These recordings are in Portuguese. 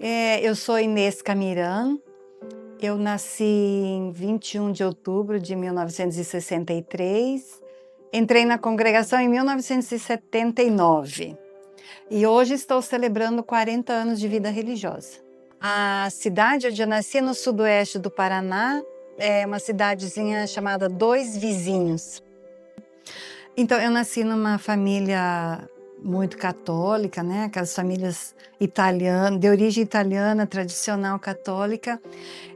Eu sou Inês Camiran, eu nasci em 21 de outubro de 1963, entrei na congregação em 1979 e hoje estou celebrando 40 anos de vida religiosa. A cidade onde eu nasci é no sudoeste do Paraná, é uma cidadezinha chamada Dois Vizinhos. Então, eu nasci numa família muito católica, né? Aquelas famílias italianas, de origem italiana, tradicional católica.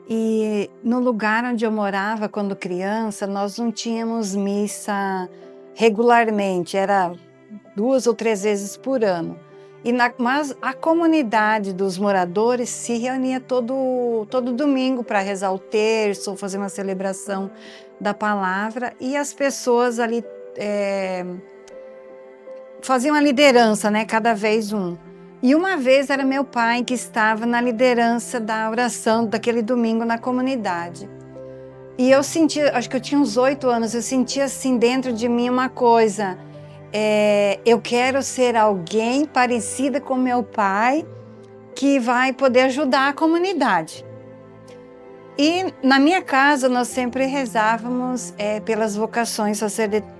E no lugar onde eu morava quando criança, nós não tínhamos missa regularmente, era 2 ou 3 vezes por ano. Mas a comunidade dos moradores se reunia todo domingo para rezar o terço, ou fazer uma celebração da palavra, e as pessoas ali faziam a liderança, né? Cada vez um. E uma vez era meu pai que estava na liderança da oração daquele domingo na comunidade. E eu sentia, acho que eu tinha uns 8 anos, eu sentia assim dentro de mim uma coisa. Eu quero ser alguém parecida com meu pai que vai poder ajudar a comunidade. E na minha casa nós sempre rezávamos pelas vocações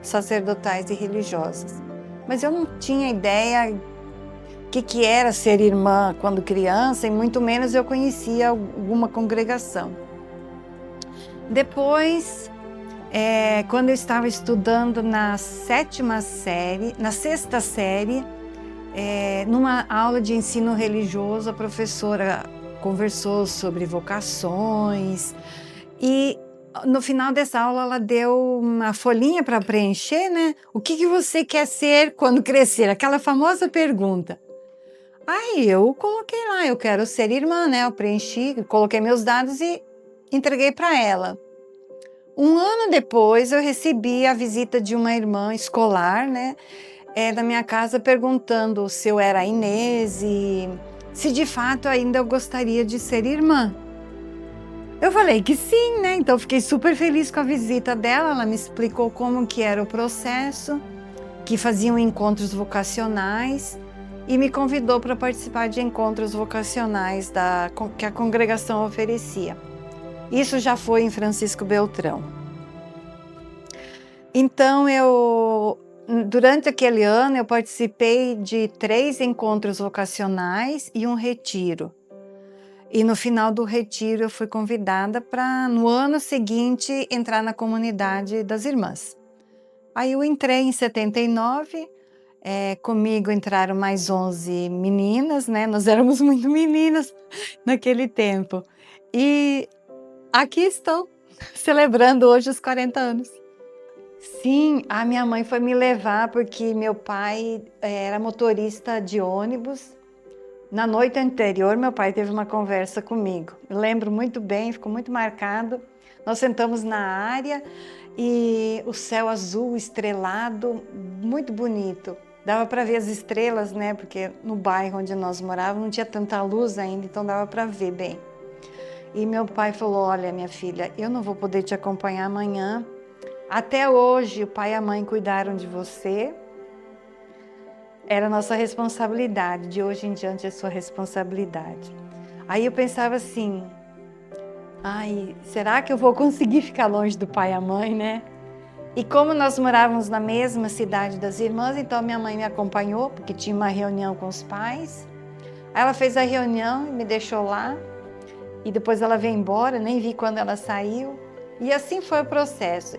sacerdotais e religiosas. Mas eu não tinha ideia o que era ser irmã quando criança, e muito menos eu conhecia alguma congregação. Depois, quando eu estava estudando na sexta série, numa aula de ensino religioso, a professora conversou sobre vocações e no final dessa aula ela deu uma folhinha para preencher, né? O que você quer ser quando crescer? Aquela famosa pergunta. Aí eu coloquei lá, eu quero ser irmã, né? Eu preenchi, coloquei meus dados e entreguei para ela. Um ano depois eu recebi a visita de uma irmã escolar, né? Da minha casa, perguntando se eu era Inês e se de fato ainda eu gostaria de ser irmã. Eu falei que sim, né? Então fiquei super feliz com a visita dela. Ela me explicou como que era o processo, que faziam encontros vocacionais e me convidou para participar de encontros vocacionais que a congregação oferecia. Isso já foi em Francisco Beltrão. Então durante aquele ano eu participei de 3 encontros vocacionais e um retiro. E no final do retiro eu fui convidada para, no ano seguinte, entrar na comunidade das irmãs. Aí eu entrei em 79, comigo entraram mais 11 meninas, né? Nós éramos muito meninas naquele tempo. E aqui estou, celebrando hoje os 40 anos. Sim, a minha mãe foi me levar porque meu pai era motorista de ônibus. Na noite anterior, meu pai teve uma conversa comigo. Eu lembro muito bem, ficou muito marcado. Nós sentamos na área e o céu azul estrelado, muito bonito. Dava para ver as estrelas, né? Porque no bairro onde nós morávamos não tinha tanta luz ainda, então dava para ver bem. E meu pai falou: olha, minha filha, eu não vou poder te acompanhar amanhã. Até hoje, o pai e a mãe cuidaram de você. Era nossa responsabilidade, de hoje em diante é sua responsabilidade. Aí eu pensava assim, será que eu vou conseguir ficar longe do pai e a mãe, né? E como nós morávamos na mesma cidade das irmãs, então minha mãe me acompanhou, porque tinha uma reunião com os pais. Aí ela fez a reunião e me deixou lá, e depois ela veio embora, nem vi quando ela saiu. E assim foi o processo.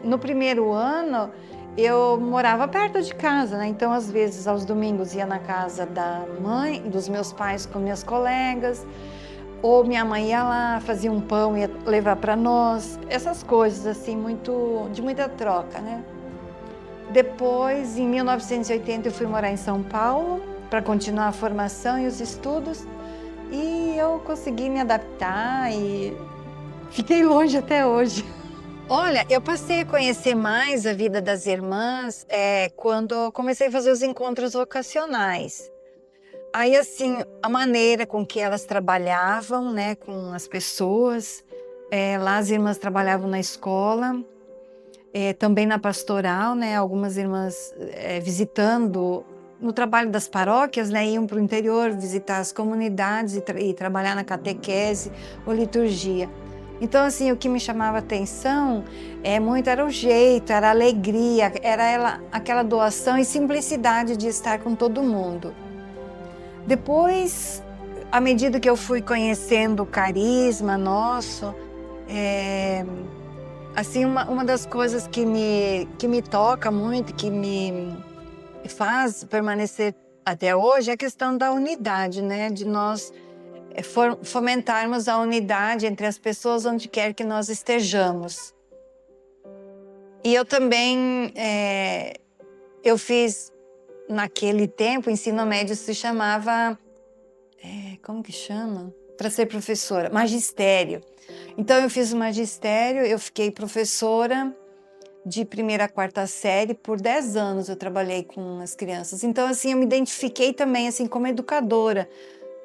No primeiro ano, eu morava perto de casa, né? Então, às vezes, aos domingos, ia na casa da mãe, dos meus pais com minhas colegas, ou minha mãe ia lá, fazia um pão e ia levar para nós, essas coisas, assim, de muita troca, né? Depois, em 1980, eu fui morar em São Paulo para continuar a formação e os estudos, e eu consegui me adaptar e fiquei longe até hoje. Olha, eu passei a conhecer mais a vida das irmãs quando eu comecei a fazer os encontros vocacionais. Aí, assim, a maneira com que elas trabalhavam, né, com as pessoas, lá as irmãs trabalhavam na escola, também na pastoral, né, algumas irmãs visitando no trabalho das paróquias, né, iam para o interior visitar as comunidades e trabalhar na catequese ou liturgia. Então, assim, o que me chamava atenção muito era o jeito, era a alegria, era aquela doação e simplicidade de estar com todo mundo. Depois, à medida que eu fui conhecendo o carisma nosso, assim, uma das coisas que me toca muito, que me faz permanecer até hoje, é a questão da unidade, né? De nós fomentarmos a unidade entre as pessoas onde quer que nós estejamos. E eu também, eu fiz, naquele tempo, o ensino médio se chamava, como que chama? Para ser professora, magistério. Então eu fiz o magistério, eu fiquei professora de 1ª a 4ª série, por 10 anos eu trabalhei com as crianças. Então, assim, eu me identifiquei também, assim, como educadora,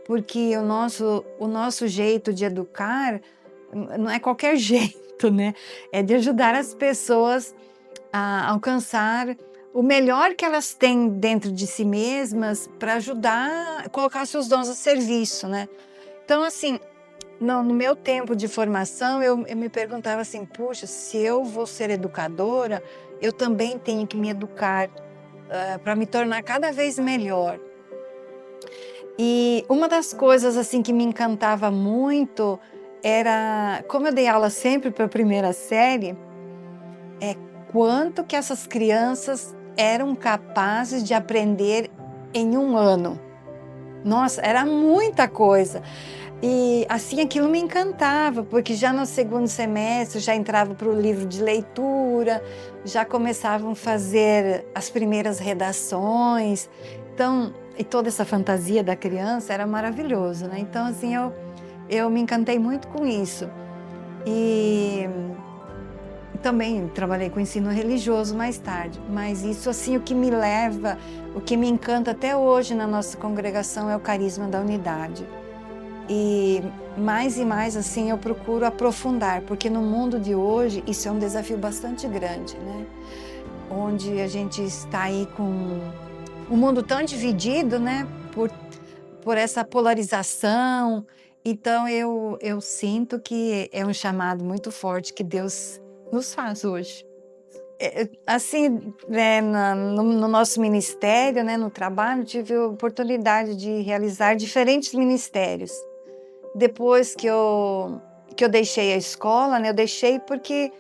porque o nosso jeito de educar não é qualquer jeito, né? É de ajudar as pessoas a alcançar o melhor que elas têm dentro de si mesmas para ajudar a colocar seus dons a serviço, né? Então, assim, no meu tempo de formação, eu me perguntava assim, puxa, se eu vou ser educadora, eu também tenho que me educar para me tornar cada vez melhor. E uma das coisas assim que me encantava muito era, como eu dei aula sempre para a 1ª série, quanto que essas crianças eram capazes de aprender em 1 ano. Nossa, era muita coisa. E assim aquilo me encantava, porque já no 2º semestre já entrava para o livro de leitura, já começavam a fazer as primeiras redações. Então, e toda essa fantasia da criança era maravilhoso, né? Então, assim, eu me encantei muito com isso. E também trabalhei com ensino religioso mais tarde, mas isso, assim, o que me leva, o que me encanta até hoje na nossa congregação é o carisma da unidade. E mais, assim, eu procuro aprofundar, porque no mundo de hoje isso é um desafio bastante grande, né? Onde a gente está aí com um mundo tão dividido, né? Por essa polarização. Então eu sinto que é um chamado muito forte que Deus nos faz hoje. Assim, né, no nosso ministério, né, no trabalho, tive a oportunidade de realizar diferentes ministérios. Depois que eu deixei a escola, né, eu deixei porque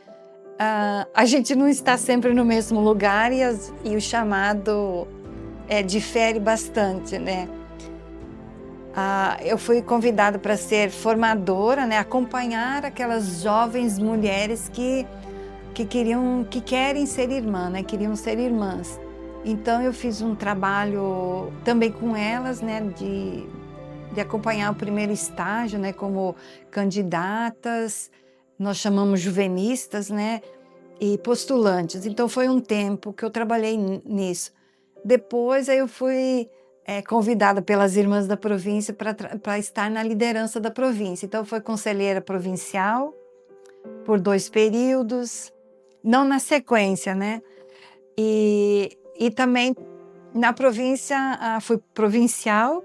a gente não está sempre no mesmo lugar e o chamado difere bastante, né? Eu fui convidada para ser formadora, né, acompanhar aquelas jovens mulheres que querem ser irmã, né, queriam ser irmãs. Então eu fiz um trabalho também com elas, né, de acompanhar o primeiro estágio, né, como candidatas, nós chamamos juvenistas, né, e postulantes. Então foi um tempo que eu trabalhei nisso. Depois aí eu fui convidada pelas irmãs da província para estar na liderança da província. Então foi conselheira provincial por 2 períodos, não na sequência, né? E também na província, fui provincial.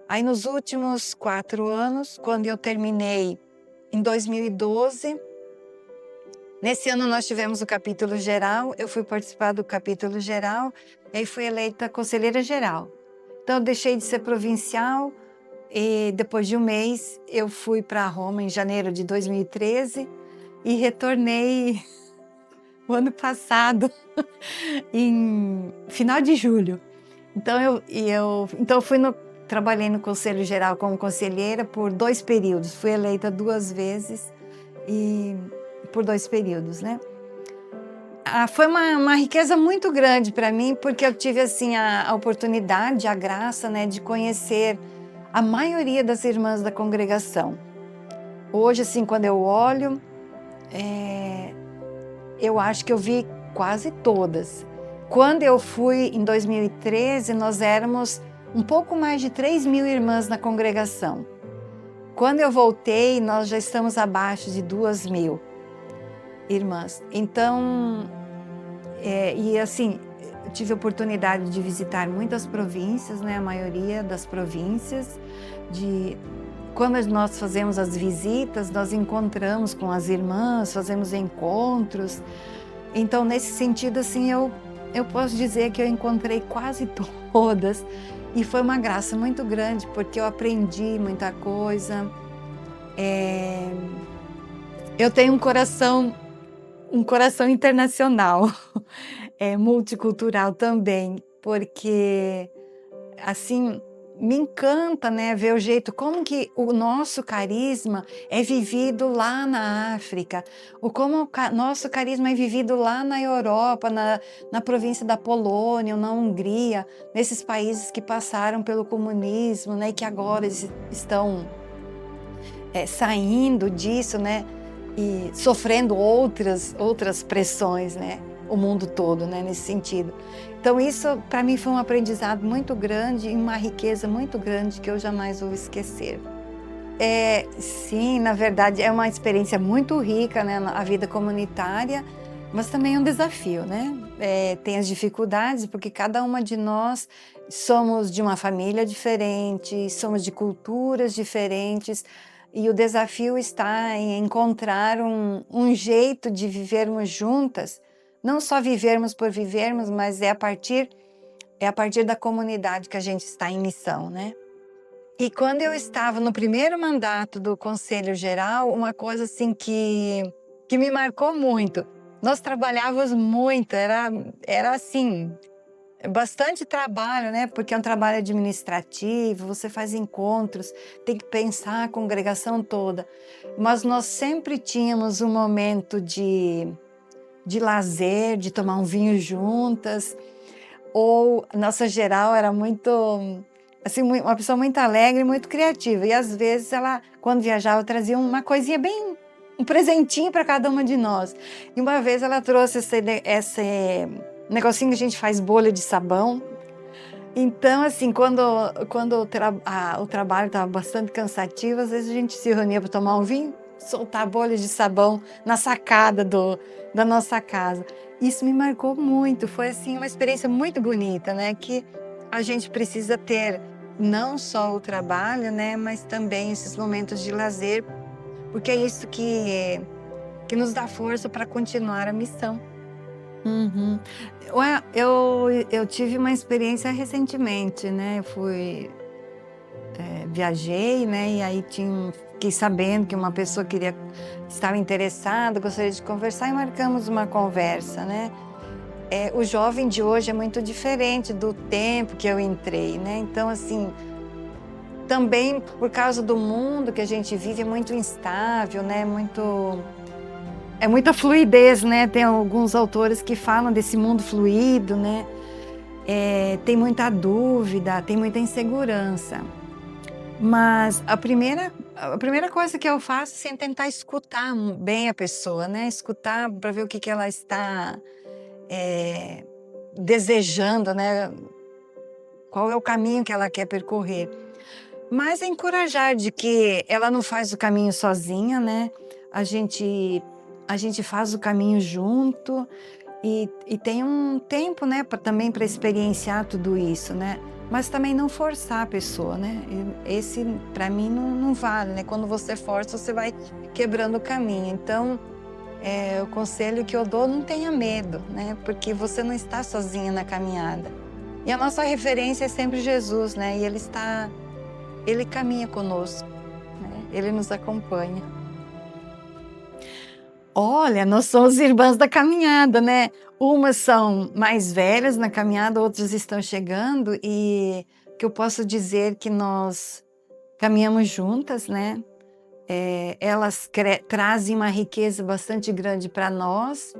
Aí nos últimos 4 anos, quando eu terminei em 2012, nesse ano nós tivemos o capítulo geral, eu fui participar do capítulo geral, e aí fui eleita conselheira geral. Então eu deixei de ser provincial e depois de um mês eu fui para Roma em janeiro de 2013 e retornei o ano passado, em final de julho. Então eu trabalhei no Conselho Geral como conselheira por 2 períodos. Fui eleita 2 vezes e por 2 períodos, né? Foi uma riqueza muito grande para mim, porque eu tive assim a oportunidade, a graça, né, de conhecer a maioria das irmãs da congregação. Hoje, assim, quando eu olho, eu acho que eu vi quase todas. Quando eu fui em 2013, nós éramos um pouco mais de 3.000 irmãs na congregação. Quando eu voltei, nós já estamos abaixo de 2.000 irmãs. Então, e assim, tive a oportunidade de visitar muitas províncias, né, a maioria das províncias. Quando nós fazemos as visitas, nós encontramos com as irmãs, fazemos encontros. Então, nesse sentido, assim, eu posso dizer que eu encontrei quase todas, e foi uma graça muito grande, porque eu aprendi muita coisa. Eu tenho um coração internacional, multicultural também, porque, assim, me encanta, né, ver o jeito como que o nosso carisma é vivido lá na África, como o nosso carisma é vivido lá na Europa, na província da Polônia, ou na Hungria, nesses países que passaram pelo comunismo, né, e que agora estão saindo disso, né, e sofrendo outras pressões, né, o mundo todo, né, nesse sentido. Então isso para mim foi um aprendizado muito grande e uma riqueza muito grande que eu jamais vou esquecer. Sim, na verdade é uma experiência muito rica, né, a vida comunitária, mas também é um desafio, né? Tem as dificuldades, porque cada uma de nós somos de uma família diferente, somos de culturas diferentes, e o desafio está em encontrar um jeito de vivermos juntas, não só vivermos por vivermos, mas é a partir da comunidade que a gente está em missão, né? E quando eu estava no primeiro mandato do Conselho Geral, uma coisa assim que me marcou muito. Nós trabalhávamos muito, era assim, bastante trabalho, né? Porque é um trabalho administrativo, você faz encontros, tem que pensar a congregação toda. Mas nós sempre tínhamos um momento de lazer, de tomar um vinho juntas, ou nossa geral era muito, assim, uma pessoa muito alegre, muito criativa, e às vezes ela, quando viajava, trazia uma coisinha bem, um presentinho para cada uma de nós. E uma vez ela trouxe esse negocinho que a gente faz bolha de sabão. Então, assim, quando o trabalho estava bastante cansativo, às vezes a gente se reunia para tomar um vinho, soltar bolhas de sabão na sacada da nossa casa. Isso me marcou muito, foi assim uma experiência muito bonita, né? Que a gente precisa ter não só o trabalho, né? Mas também esses momentos de lazer, porque é isso que nos dá força para continuar a missão. Uhum. Ué, eu tive uma experiência recentemente, né? Viajei, né? E aí fiquei sabendo que uma pessoa estava interessada, gostaria de conversar e marcamos uma conversa, né? O jovem de hoje é muito diferente do tempo que eu entrei, né? Então, assim, também por causa do mundo que a gente vive é muito instável, né? É muita fluidez, né? Tem alguns autores que falam desse mundo fluido, né? Tem muita dúvida, tem muita insegurança. Mas a primeira coisa que eu faço assim, é tentar escutar bem a pessoa, né? Escutar para ver o que ela está desejando, né? Qual é o caminho que ela quer percorrer. Mas encorajar de que ela não faz o caminho sozinha, né? A gente faz o caminho junto e tem um tempo, né, também para experienciar tudo isso, né? Mas também não forçar a pessoa, né? Esse, para mim, não vale, né? Quando você força, você vai quebrando o caminho. Então, o conselho que eu dou, não tenha medo, né? Porque você não está sozinha na caminhada. E a nossa referência é sempre Jesus, né? E Ele caminha conosco, né? Ele nos acompanha. Olha, nós somos irmãs da caminhada, né? Umas são mais velhas na caminhada, outras estão chegando, e que eu posso dizer que nós caminhamos juntas, né? Elas trazem uma riqueza bastante grande para nós,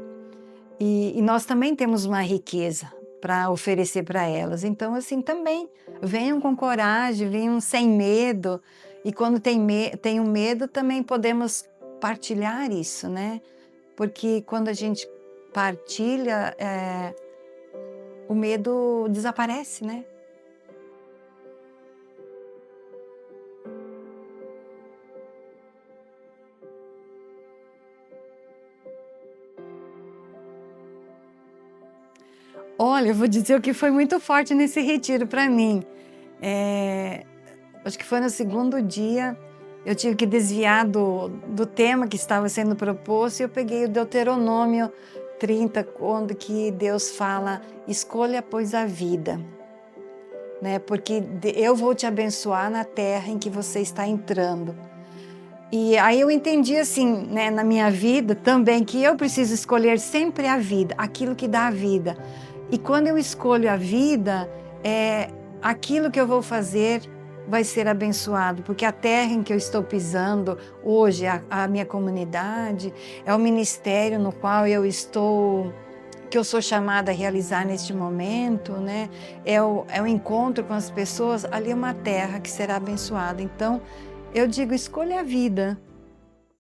e nós também temos uma riqueza para oferecer para elas. Então, assim, também venham com coragem, venham sem medo, e quando tem o medo, também podemos partilhar isso, né? Porque quando a gente partilha, o medo desaparece, né? Olha, eu vou dizer o que foi muito forte nesse retiro para mim. Acho que foi no segundo dia, eu tive que desviar do tema que estava sendo proposto e eu peguei o Deuteronômio 30, onde que Deus fala, escolha pois a vida, né? Porque eu vou te abençoar na terra em que você está entrando. E aí eu entendi assim, né, na minha vida também, que eu preciso escolher sempre a vida, aquilo que dá a vida. E quando eu escolho a vida, aquilo que eu vou fazer vai ser abençoado, porque a terra em que eu estou pisando hoje, a minha comunidade, é o ministério no qual que eu sou chamada a realizar neste momento, né? É o encontro com as pessoas, ali é uma terra que será abençoada. Então, eu digo, escolha a vida.